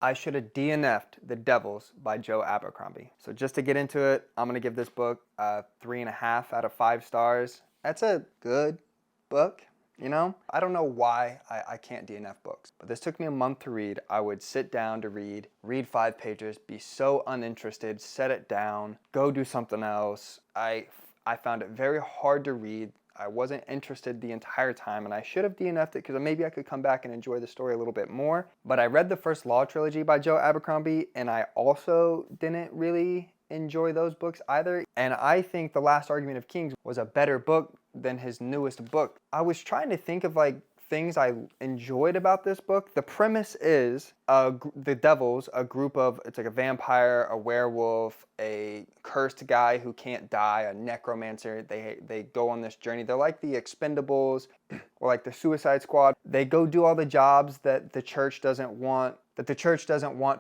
I should have DNF'd The Devils by Joe Abercrombie. So just to get into it, I'm gonna give this book a 3.5 out of 5 stars. That's a good book, you know? I don't know why I can't DNF books, but this took me a month to read. I would sit down to read 5 pages, be so uninterested, set it down, go do something else. I found it very hard to read. I wasn't interested the entire time, and I should have DNF'd it because maybe I could come back and enjoy the story a little bit more. But I read the first Law trilogy by Joe Abercrombie, and I also didn't really enjoy those books either. And I think The Last Argument of Kings was a better book than his newest book. I was trying to think of things I enjoyed about this book. The premise is the Devils, a group of, it's like a vampire, a werewolf, a cursed guy who can't die, a necromancer. They go on this journey. They're like the Expendables or like the Suicide Squad. They go do all the jobs that the church doesn't want,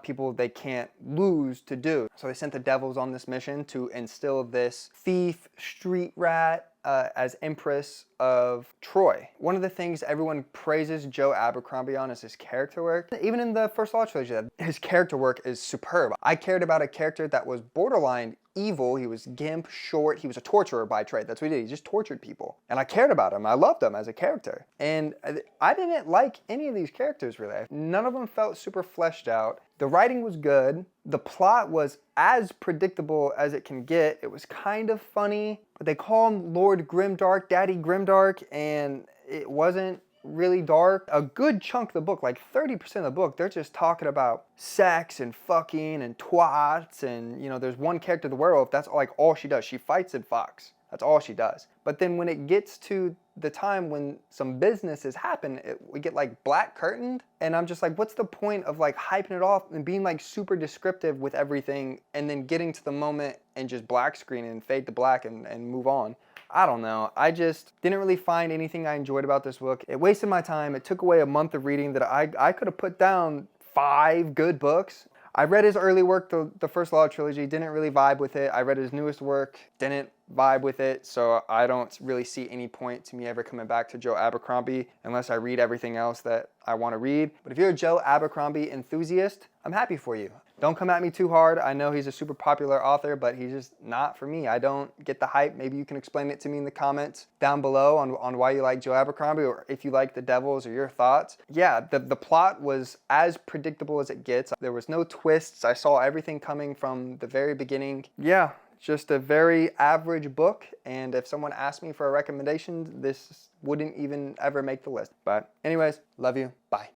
people they can't lose to do. So they sent the Devils on this mission to instill this thief, street rat, as Empress of Troy. One of the things everyone praises Joe Abercrombie on is his character work. Even in the first Law trilogy, his character work is superb. I cared about a character that was borderline evil. He was gimp, short. He was a torturer by trade. That's what he did. He just tortured people. And I cared about him. I loved him as a character. And I didn't like any of these characters really. None of them felt super fleshed out. The writing was good. The plot was as predictable as it can get. It was kind of funny, but they call him Lord Grimdark, Daddy Grimdark, and it wasn't really dark. A good chunk of the book, like 30% of the book, they're just talking about sex and fucking and twats, and there's one character, the werewolf, that's like all she does. She fights and fucks. That's all she does. But then when it gets to the time when some businesses happen, we get like black curtained, and I'm just like, what's the point of like hyping it off and being like super descriptive with everything and then getting to the moment and just black screen and fade to black and move on? I don't know. I just didn't really find anything I enjoyed about this book. It wasted my time. It took away a month of reading that I could have put down 5 good books. I read his early work, the first Law trilogy, didn't really vibe with it. I read his newest work, didn't vibe with it, so I don't really see any point to me ever coming back to Joe Abercrombie unless I read everything else that I want to read. But if you're a Joe Abercrombie enthusiast, I'm happy for you. Don't come at me too hard. I know he's a super popular author, but he's just not for me. I don't get the hype. Maybe you can explain it to me in the comments down below on why you like Joe Abercrombie, or if you like The Devils, or your thoughts. Yeah, the plot was as predictable as it gets. There was no twists. I saw everything coming from the very beginning. Yeah, just a very average book, and if someone asked me for a recommendation, this wouldn't even ever make the list. But anyways, love you. Bye.